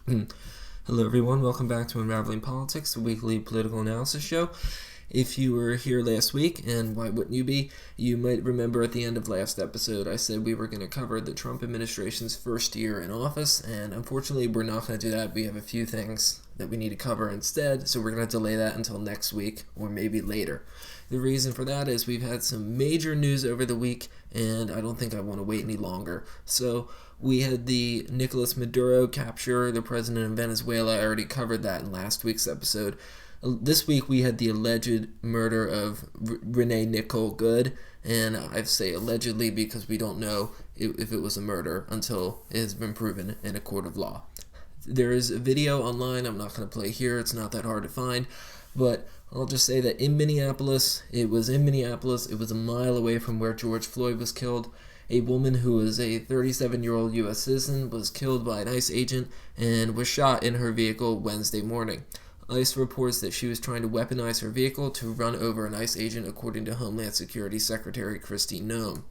Hello, everyone. Welcome back to Unraveling Politics, the weekly political analysis show. If you were here last week, and why wouldn't you be, you might remember at the end of last episode I said we were going to cover the Trump administration's first year in office, and unfortunately we're not going to do that. We have a few things that we need to cover instead, so we're going to delay that until next week or maybe later. The reason for that is we've had some major news over the week, and I don't think I want to wait any longer. So we had the Nicolas Maduro capture, the president of Venezuela. I already covered that in last week's episode. This week we had the alleged murder of Renee Nicole Good, and I say allegedly because we don't know if it was a murder until it has been proven in a court of law. There is a video online I'm not going to play here, it's not that hard to find, but I'll just say that in Minneapolis, it was a mile away from where George Floyd was killed. A woman who was a 37-year-old U.S. citizen was killed by an ICE agent and was shot in her vehicle Wednesday morning. ICE reports that she was trying to weaponize her vehicle to run over an ICE agent, according to Homeland Security Secretary Kristi Noem.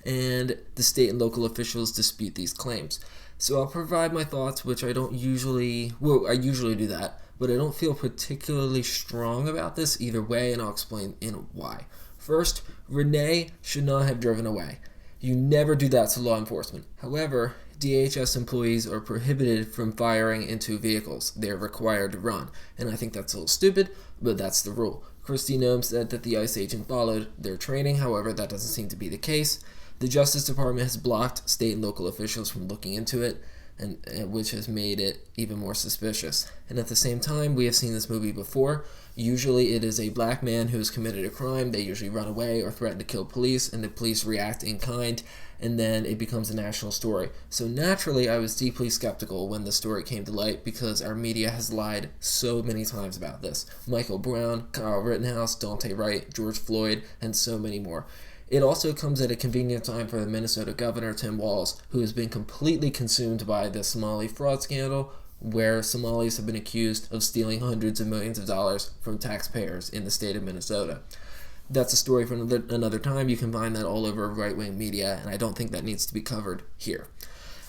And the state and local officials dispute these claims. So I'll provide my thoughts, which I usually do that, but I don't feel particularly strong about this either way, and I'll explain why. First, Renee should not have driven away. You never do that to law enforcement. However, DHS employees are prohibited from firing into vehicles. They're required to run. And I think that's a little stupid, but that's the rule. Kristi Noem said that the ICE agent followed their training. However, that doesn't seem to be the case. The Justice Department has blocked state and local officials from looking into it, and which has made it even more suspicious. And at the same time, we have seen this movie before. Usually it is a black man who has committed a crime. They usually run away or threaten to kill police, and the police react in kind, and then it becomes a national story. So naturally, I was deeply skeptical when the story came to light because our media has lied so many times about this. Michael Brown, Kyle Rittenhouse, Daunte Wright, George Floyd, and so many more. It also comes at a convenient time for the Minnesota governor, Tim Walz, who has been completely consumed by the Somali fraud scandal, where Somalis have been accused of stealing hundreds of millions of dollars from taxpayers in the state of Minnesota. That's a story for another time. You can find that all over right-wing media, and I don't think that needs to be covered here.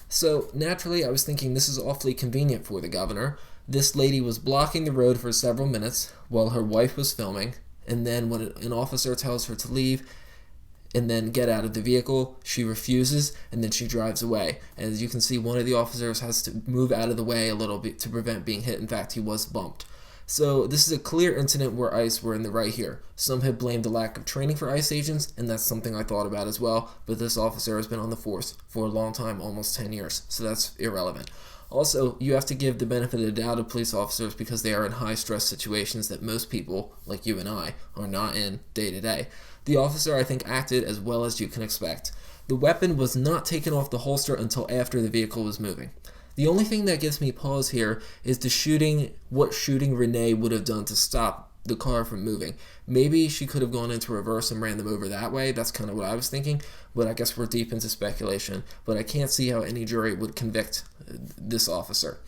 So naturally, I was thinking this is awfully convenient for the governor. This lady was blocking the road for several minutes while her wife was filming, and then when an officer tells her to leave and then get out of the vehicle, she refuses, and then she drives away. As you can see, one of the officers has to move out of the way a little bit to prevent being hit. In fact, he was bumped. So this is a clear incident where ICE were in the right here. Some have blamed the lack of training for ICE agents, and that's something I thought about as well, but this officer has been on the force for a long time, almost 10 years, so that's irrelevant. Also, you have to give the benefit of the doubt to police officers because they are in high-stress situations that most people, like you and I, are not in day to day. The officer, I think, acted as well as you can expect. The weapon was not taken off the holster until after the vehicle was moving. The only thing that gives me pause here is what shooting Renee would have done to stop the car from moving. Maybe she could have gone into reverse and ran them over that way. That's kind of what I was thinking, but I guess we're deep into speculation. But I can't see how any jury would convict this officer.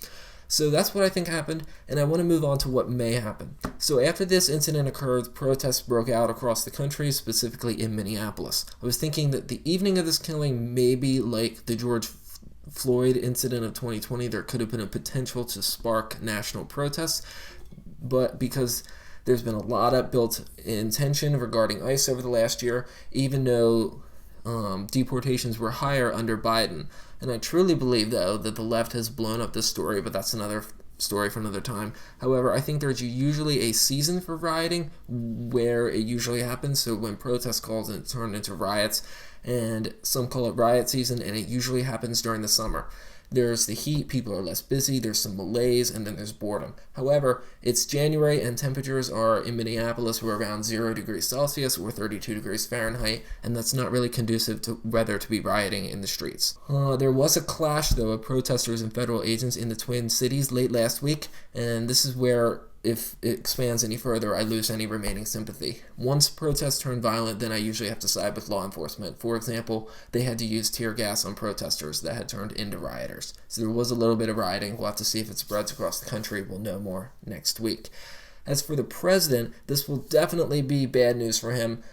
So that's what I think happened, and I want to move on to what may happen. So after this incident occurred, protests broke out across the country, specifically in Minneapolis. I was thinking that the evening of this killing may be like the George Floyd incident of 2020. There could have been a potential to spark national protests, but because there's been a lot of built-in tension regarding ICE over the last year, even though deportations were higher under Biden. And I truly believe, though, that the left has blown up this story, but that's another story for another time. However, I think there's usually a season for rioting where it usually happens. So when protests calls and turn into riots, and some call it riot season, and it usually happens during the summer. There's the heat, people are less busy, there's some malaise, and then there's boredom. However, it's January and temperatures are in Minneapolis were around 0 degrees Celsius or 32 degrees Fahrenheit, and that's not really conducive to weather to be rioting in the streets. There was a clash, though, of protesters and federal agents in the Twin Cities late last week, and this is where, if it expands any further, I lose any remaining sympathy. Once protests turn violent, then I usually have to side with law enforcement. For example, they had to use tear gas on protesters that had turned into rioters. So there was a little bit of rioting. We'll have to see if it spreads across the country. We'll know more next week. As for the president, this will definitely be bad news for him.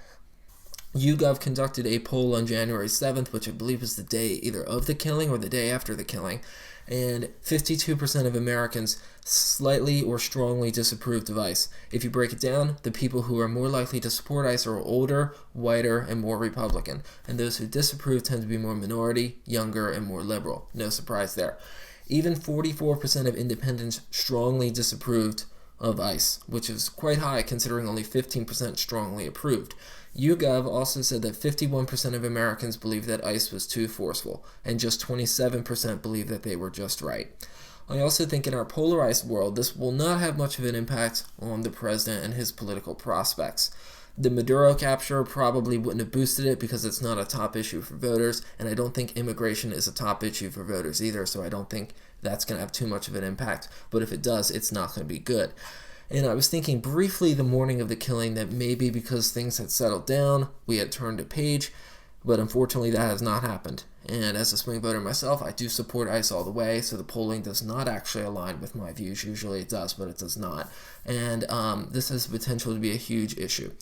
YouGov conducted a poll on January 7th, which I believe was the day either of the killing or the day after the killing, and 52% of Americans slightly or strongly disapproved of ICE. If you break it down, the people who are more likely to support ICE are older, whiter, and more Republican, and those who disapprove tend to be more minority, younger, and more liberal. No surprise there. Even 44% of independents strongly disapproved of ICE, which is quite high considering only 15% strongly approved. YouGov also said that 51% of Americans believe that ICE was too forceful, and just 27% believe that they were just right. I also think in our polarized world, this will not have much of an impact on the president and his political prospects. The Maduro capture probably wouldn't have boosted it because it's not a top issue for voters, and I don't think immigration is a top issue for voters either, so I don't think that's going to have too much of an impact. But if it does, it's not going to be good. And I was thinking briefly the morning of the killing that maybe because things had settled down, we had turned a page, but unfortunately that has not happened. And as a swing voter myself, I do support ICE all the way, so the polling does not actually align with my views. Usually it does, but it does not. And this has the potential to be a huge issue.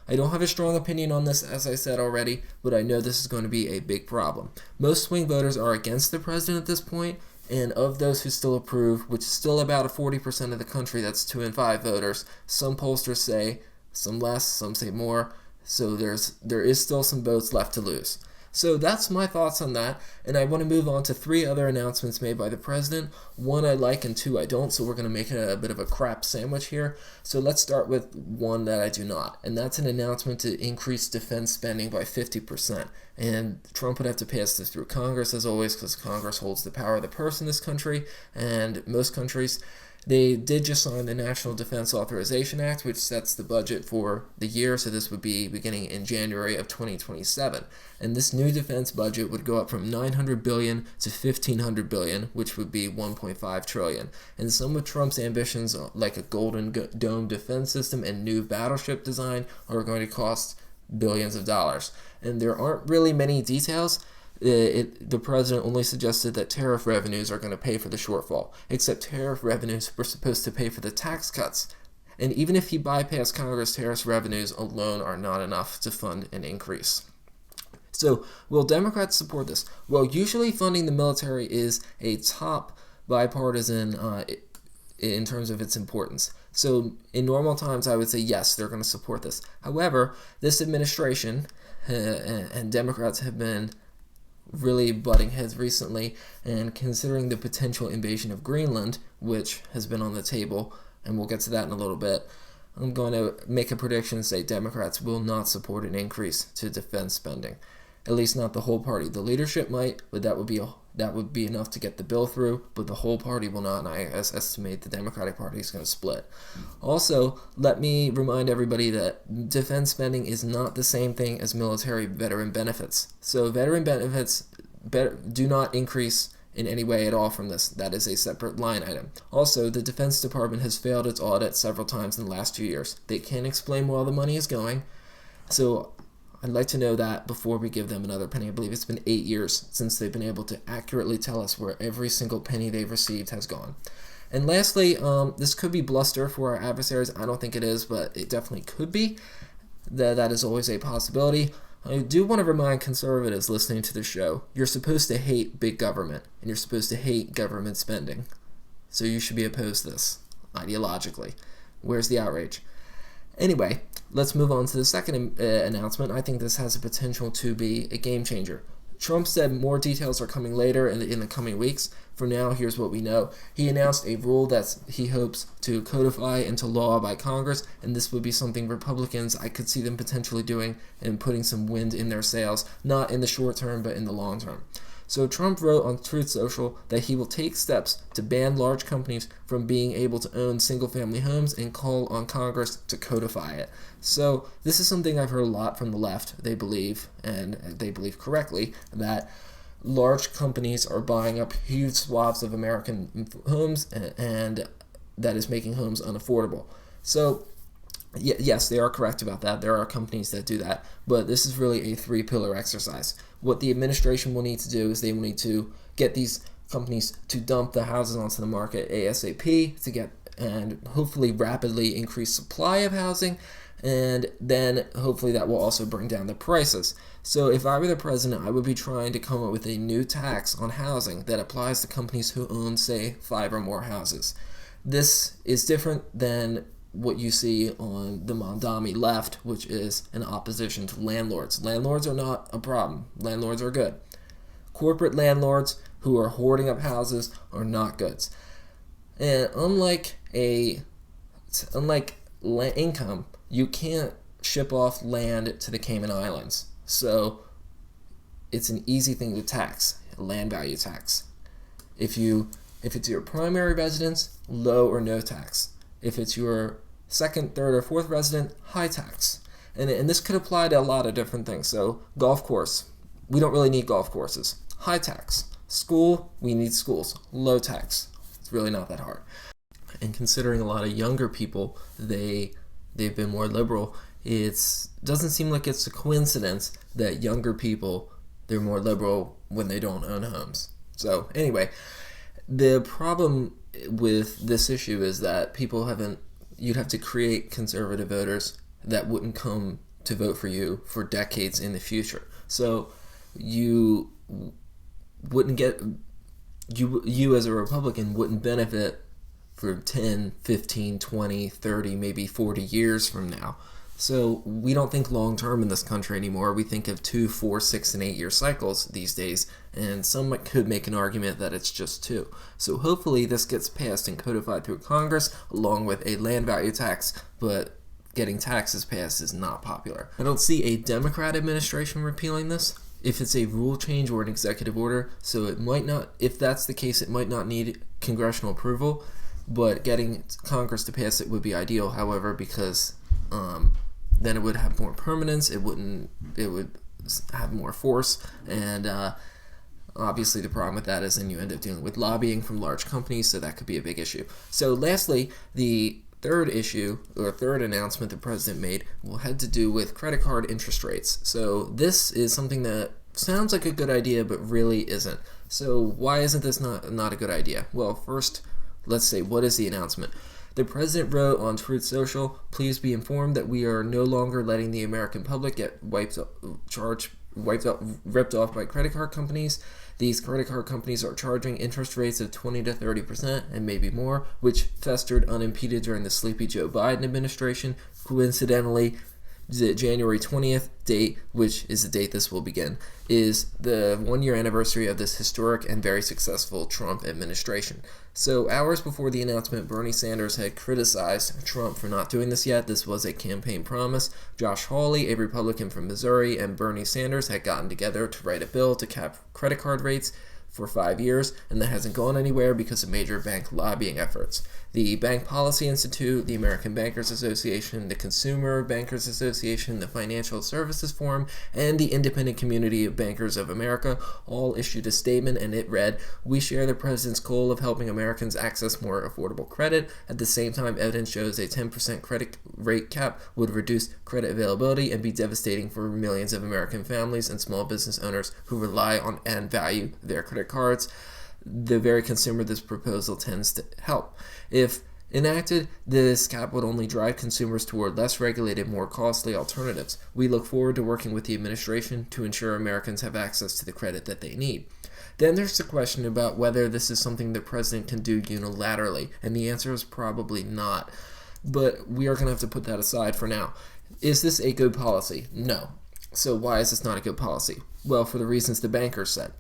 I don't have a strong opinion on this, as I said already, but I know this is going to be a big problem. Most swing voters are against the president at this point, and of those who still approve, which is still about a 40% of the country, that's 2 in 5 voters, some pollsters say some less, some say more, so there is still some votes left to lose. So that's my thoughts on that, and I want to move on to 3 other announcements made by the president. 1 I like and 2 I don't, so we're going to make a bit of a crap sandwich here. So let's start with 1 that I do not, and that's an announcement to increase defense spending by 50%. And Trump would have to pass this through Congress, as always, because Congress holds the power of the purse in this country, and most countries. They did just sign the National Defense Authorization Act, which sets the budget for the year, so this would be beginning in January of 2027. And this new defense budget would go up from $900 billion to $1,500 billion, which would be $1.5 trillion. And some of Trump's ambitions, like a Golden Dome defense system and new battleship design, are going to cost billions of dollars. And there aren't really many details. The president only suggested that tariff revenues are going to pay for the shortfall, except tariff revenues were supposed to pay for the tax cuts. And even if he bypassed Congress, tariff revenues alone are not enough to fund an increase. So, will Democrats support this? Well, usually funding the military is a top bipartisan in terms of its importance. So, in normal times, I would say yes, they're going to support this. However, this administration and Democrats have been really butting heads recently, and considering the potential invasion of Greenland, which has been on the table, and we'll get to that in a little bit, I'm going to make a prediction and say Democrats will not support an increase to defense spending. At least not the whole party. The leadership might, but that would be enough to get the bill through, but the whole party will not, and I estimate the Democratic Party is going to split. Also, let me remind everybody that defense spending is not the same thing as military veteran benefits. So veteran benefits do not increase in any way at all from this. That is a separate line item. Also, the Defense Department has failed its audit several times in the last 2 years. They can't explain where all the money is going, so I'd like to know that before we give them another penny. I believe it's been 8 years since they've been able to accurately tell us where every single penny they've received has gone. And lastly, this could be bluster for our adversaries. I don't think it is, but it definitely could be. That is always a possibility. I do want to remind conservatives listening to the show, you're supposed to hate big government, and you're supposed to hate government spending. So you should be opposed to this, ideologically. Where's the outrage? Anyway, let's move on to the second announcement. I think this has a potential to be a game changer. Trump said more details are coming later in the coming weeks. For now, here's what we know. He announced a rule that he hopes to codify into law by Congress, and this would be something Republicans, I could see them potentially doing and putting some wind in their sails, not in the short term, but in the long term. So Trump wrote on Truth Social that he will take steps to ban large companies from being able to own single-family homes and call on Congress to codify it. So this is something I've heard a lot from the left. They believe, and they believe correctly, that large companies are buying up huge swaths of American homes, and that is making homes unaffordable. So yes, they are correct about that. There are companies that do that, but this is really a 3-pillar exercise. What the administration will need to do is they will need to get these companies to dump the houses onto the market ASAP, to get and hopefully rapidly increase supply of housing, and then hopefully that will also bring down the prices. So if I were the president, I would be trying to come up with a new tax on housing that applies to companies who own, say, 5 or more houses. This is different than what you see on the Mondami left, which is an opposition to landlords. Landlords are not a problem. Landlords are good. Corporate landlords who are hoarding up houses are not goods. And unlike income, you can't ship off land to the Cayman Islands. So it's an easy thing to tax, a land value tax. If it's your primary residence, low or no tax. If it's your second, third, or fourth resident, high tax. And this could apply to a lot of different things. So golf course, we don't really need golf courses. High tax. School, we need schools. Low tax. It's really not that hard. And considering a lot of younger people, they've been more liberal, it doesn't seem like it's a coincidence that younger people, they're more liberal when they don't own homes. So anyway, the problem with this issue is that you'd have to create conservative voters that wouldn't come to vote for you for decades in the future. So you wouldn't get, you as a Republican wouldn't benefit for 10, 15, 20, 30, maybe 40 years from now. So we don't think long term in this country anymore. We think of 2, 4, 6, and 8 year cycles these days, and some could make an argument that it's just 2. So hopefully this gets passed and codified through Congress along with a land value tax, but getting taxes passed is not popular. I don't see a Democrat administration repealing this. If it's a rule change or an executive order, so it might not, if that's the case, it might not need congressional approval, but getting Congress to pass it would be ideal, however, because then it would have more permanence, it would have more force, and obviously the problem with that is then you end up dealing with lobbying from large companies, so that could be a big issue. So lastly, the third issue, or third announcement the president made, will have to do with credit card interest rates. So this is something that sounds like a good idea, but really isn't. So why isn't this not a good idea? Well, first, let's say, what is the announcement? The president wrote on Truth Social, "Please be informed that we are no longer letting the American public get ripped off by credit card companies. These credit card companies are charging interest rates of 20 to 30% and maybe more, which festered unimpeded during the sleepy Joe Biden administration. Coincidentally, the January 20th date, which is the date this will begin, is the 1-year anniversary of this historic and very successful Trump administration." So hours before the announcement, Bernie Sanders had criticized Trump for not doing this yet. This was a campaign promise. Josh Hawley, a Republican from Missouri, and Bernie Sanders had gotten together to write a bill to cap credit card rates for 5 years, and that hasn't gone anywhere because of major bank lobbying efforts. The Bank Policy Institute, the American Bankers Association, the Consumer Bankers Association, the Financial Services Forum, and the Independent Community of Bankers of America all issued a statement, and it read, "We share the president's goal of helping Americans access more affordable credit. At the same time, evidence shows a 10% credit rate cap would reduce credit availability and be devastating for millions of American families and small business owners who rely on and value their credit cards. The very consumer this proposal tends to help. If enacted, this cap would only drive consumers toward less regulated, more costly alternatives. We look forward to working with the administration to ensure Americans have access to the credit that they need." Then there's the question about whether this is something the president can do unilaterally, and the answer is probably not. But we are going to have to put that aside for now. Is this a good policy? No. So why is this not a good policy? Well, for the reasons the bankers said.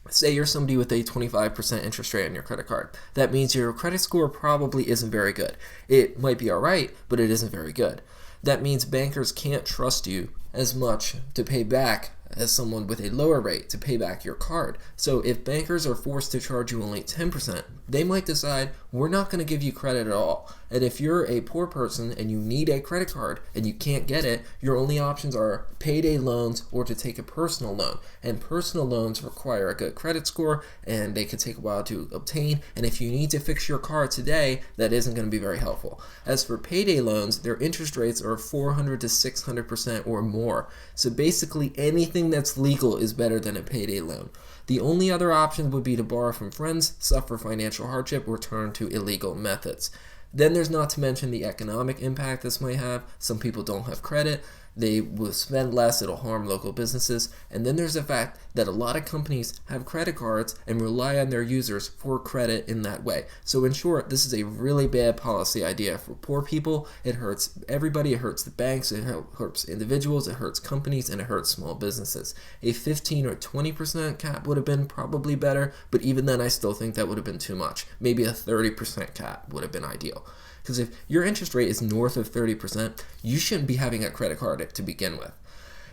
Say you're somebody with a 25% interest rate on your credit card. That means your credit score probably isn't very good. It might be alright, but it isn't very good. That means bankers can't trust you as much to pay back as someone with a lower rate to pay back your card. So if bankers are forced to charge you only 10%, they might decide, we're not going to give you credit at all. And if you're a poor person and you need a credit card and you can't get it, your only options are payday loans or to take a personal loan. And personal loans require a good credit score and they could take a while to obtain. And if you need to fix your car today, that isn't going to be very helpful. As for payday loans, their interest rates are 400 to 600% or more. So basically anything that's legal is better than a payday loan. The only other option would be to borrow from friends, suffer financial hardship, or turn to illegal methods. Then there's not to mention the economic impact this might have. Some people don't have credit. They will spend less, it'll harm local businesses. And then there's the fact that a lot of companies have credit cards and rely on their users for credit in that way. So in short, this is a really bad policy idea for poor people. It hurts everybody. It hurts the banks, it hurts individuals, it hurts companies, and it hurts small businesses. A 15 or 20% cap would have been probably better, but even then I still think that would have been too much. Maybe a 30% cap would have been ideal. Because if your interest rate is north of 30%, you shouldn't be having a credit card to begin with.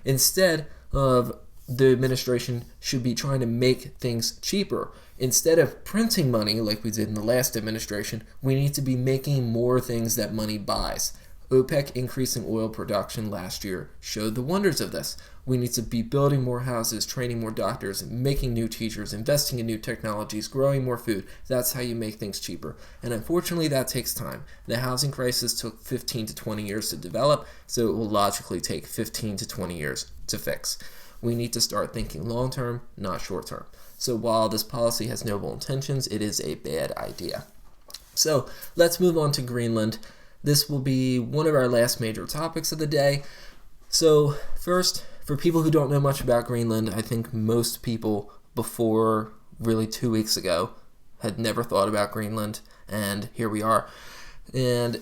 Instead of the administration should be trying to make things cheaper. Instead of printing money like we did in the last administration, we need to be making more things that money buys. OPEC increasing oil production last year showed the wonders of this. We need to be building more houses, training more doctors, making new teachers, investing in new technologies, growing more food. That's how you make things cheaper. And unfortunately, that takes time. The housing crisis took 15 to 20 years to develop, so it will logically take 15 to 20 years to fix. We need to start thinking long-term, not short-term. So while this policy has noble intentions, it is a bad idea. So let's move on to Greenland. This will be one of our last major topics of the day. So first, for people who don't know much about Greenland, I think most people before really 2 weeks ago had never thought about Greenland, and here we are. And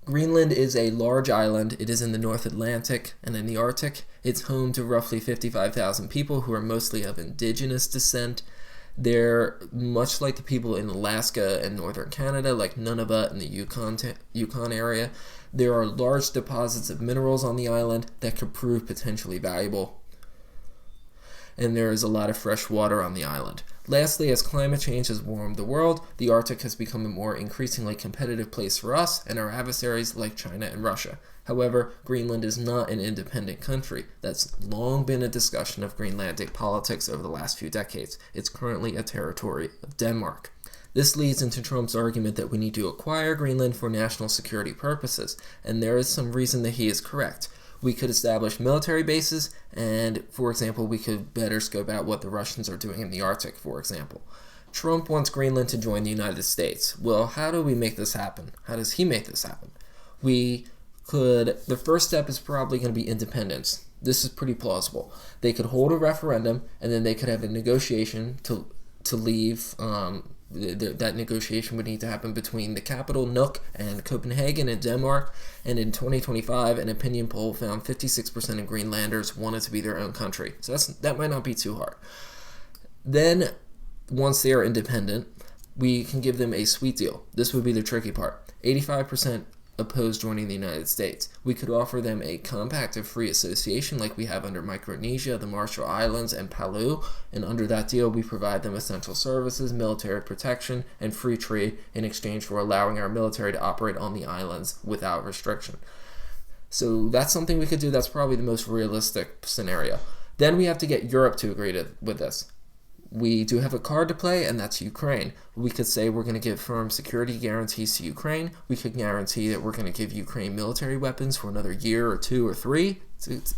Greenland is a large island. It is in the North Atlantic and in the Arctic. It's home to roughly 55,000 people who are mostly of indigenous descent. They're much like the people in Alaska and northern Canada, like Nunavut and the Yukon area. There are large deposits of minerals on the island that could prove potentially valuable. And there is a lot of fresh water on the island. Lastly, as climate change has warmed the world, the Arctic has become a more increasingly competitive place for us and our adversaries like China and Russia. However, Greenland is not an independent country. That's long been a discussion of Greenlandic politics over the last few decades. It's currently a territory of Denmark. This leads into Trump's argument that we need to acquire Greenland for national security purposes, and there is some reason that he is correct. We could establish military bases, and, for example, we could better scope out what the Russians are doing in the Arctic, for example. Trump wants Greenland to join the United States. Well, how do we make this happen? How does he make this happen? The first step is probably going to be independence. This is pretty plausible. They could hold a referendum, and then they could have a negotiation to leave. That negotiation would need to happen between the capital, Nuuk, and Copenhagen in Denmark. And in 2025, an opinion poll found 56% of Greenlanders wanted to be their own country. So that might not be too hard. Then, once they are independent, we can give them a sweet deal. This would be the tricky part. 85% oppose joining the United States. We could offer them a compact of free association like we have under Micronesia, the Marshall Islands, and Palau, and under that deal we provide them essential services, military protection, and free trade in exchange for allowing our military to operate on the islands without restriction. So that's something we could do. That's probably the most realistic scenario. Then we have to get Europe to agree with this. We do have a card to play, and that's Ukraine. We could say we're going to give firm security guarantees to Ukraine. We could guarantee that we're going to give Ukraine military weapons for another year or 2 or 3.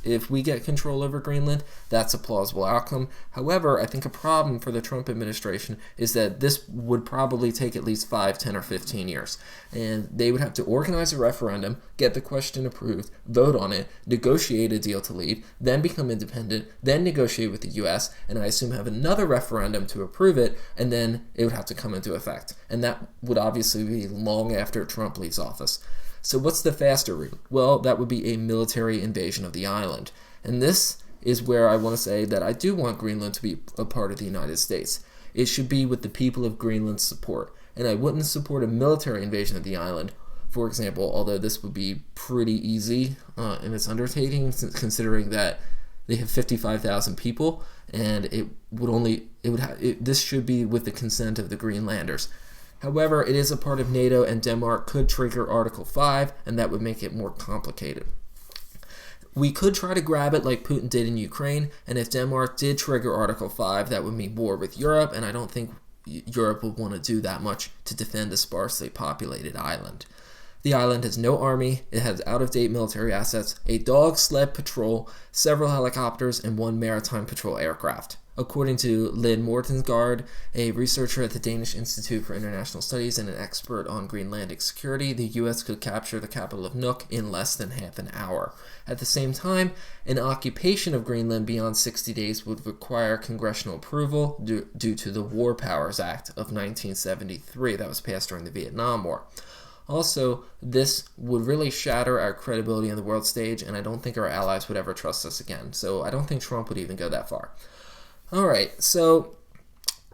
If we get control over Greenland, that's a plausible outcome. However, I think a problem for the Trump administration is that this would probably take at least 5, 10, or 15 years. And they would have to organize a referendum, get the question approved, vote on it, negotiate a deal to leave, then become independent, then negotiate with the U.S., and I assume have another referendum to approve it, and then it would have to come into effect. And that would obviously be long after Trump leaves office. So what's the faster route? Well, that would be a military invasion of the island. And this is where I want to say that I do want Greenland to be a part of the United States. It should be with the people of Greenland's support. And I wouldn't support a military invasion of the island, for example, although this would be pretty easy in its undertaking, considering that they have 55,000 people, and this should be with the consent of the Greenlanders. However, it is a part of NATO, and Denmark could trigger Article 5, and that would make it more complicated. We could try to grab it like Putin did in Ukraine, and if Denmark did trigger Article 5, that would mean war with Europe, and I don't think Europe would want to do that much to defend a sparsely populated island. The island has no army, it has out-of-date military assets, a dog sled patrol, several helicopters, and 1 maritime patrol aircraft. According to Lynn Mortensgaard, a researcher at the Danish Institute for International Studies and an expert on Greenlandic security, the U.S. could capture the capital of Nuuk in less than half an hour. At the same time, an occupation of Greenland beyond 60 days would require congressional approval due to the War Powers Act of 1973 that was passed during the Vietnam War. Also, this would really shatter our credibility on the world stage, and I don't think our allies would ever trust us again. So I don't think Trump would even go that far. All right, so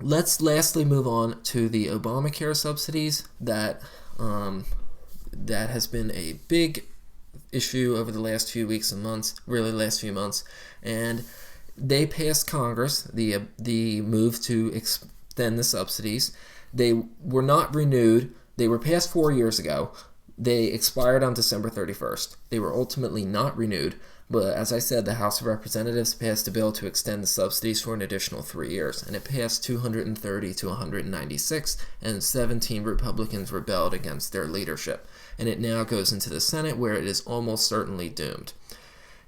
let's lastly move on to the Obamacare subsidies that has been a big issue over the last few weeks and months, really the last few months, and they passed Congress the move to extend the subsidies. They were not renewed. They were passed 4 years ago. They expired on December 31st. They were ultimately not renewed. But as I said, the House of Representatives passed a bill to extend the subsidies for an additional 3 years, and it passed 230 to 196, and 17 Republicans rebelled against their leadership. And it now goes into the Senate, where it is almost certainly doomed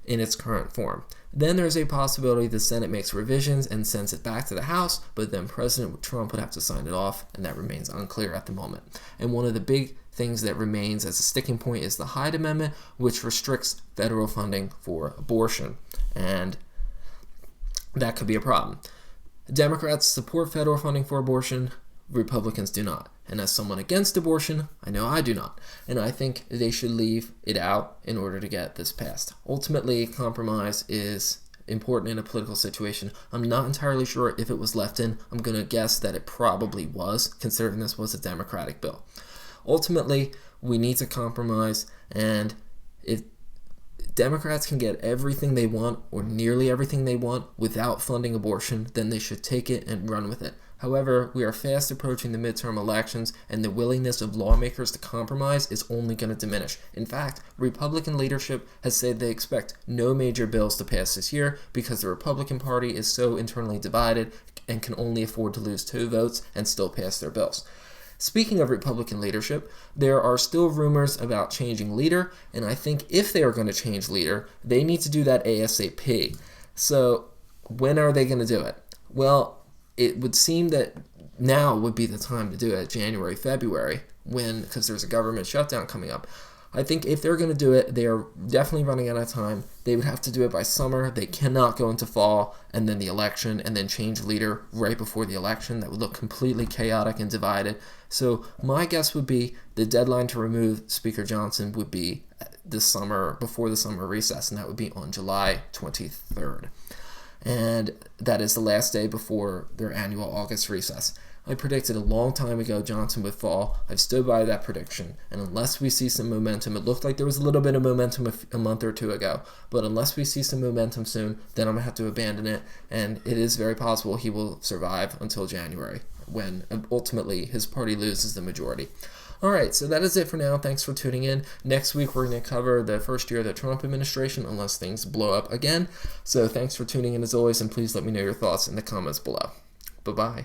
in its current form. Then there's a possibility the Senate makes revisions and sends it back to the House, but then President Trump would have to sign it off, and that remains unclear at the moment. And one of the big things that remains as a sticking point is the Hyde Amendment, which restricts federal funding for abortion, and that could be a problem. Democrats support federal funding for abortion, Republicans do not. And as someone against abortion, I know I do not. And I think they should leave it out in order to get this passed. Ultimately, compromise is important in a political situation. I'm not entirely sure if it was left in. I'm going to guess that it probably was, considering this was a Democratic bill. Ultimately, we need to compromise, and if Democrats can get everything they want, or nearly everything they want, without funding abortion, then they should take it and run with it. However, we are fast approaching the midterm elections, and the willingness of lawmakers to compromise is only going to diminish. In fact, Republican leadership has said they expect no major bills to pass this year because the Republican Party is so internally divided and can only afford to lose 2 votes and still pass their bills. Speaking of Republican leadership, there are still rumors about changing leader, and I think if they are going to change leader, they need to do that ASAP. So when are they going to do it? Well, it would seem that now would be the time to do it, January, February, because there's a government shutdown coming up. I think if they're going to do it, they are definitely running out of time. They would have to do it by summer. They cannot go into fall and then the election and then change leader right before the election. That would look completely chaotic and divided. So my guess would be the deadline to remove Speaker Johnson would be this summer, before the summer recess, and that would be on July 23rd. And that is the last day before their annual August recess. I predicted a long time ago Johnson would fall. I've stood by that prediction, and unless we see some momentum, it looked like there was a little bit of momentum a month or 2 ago, but unless we see some momentum soon, then I'm going to have to abandon it, and it is very possible he will survive until January, when ultimately his party loses the majority. Alright, so that is it for now. Thanks for tuning in. Next week we're going to cover the first year of the Trump administration, unless things blow up again. So thanks for tuning in as always, and please let me know your thoughts in the comments below. Bye-bye.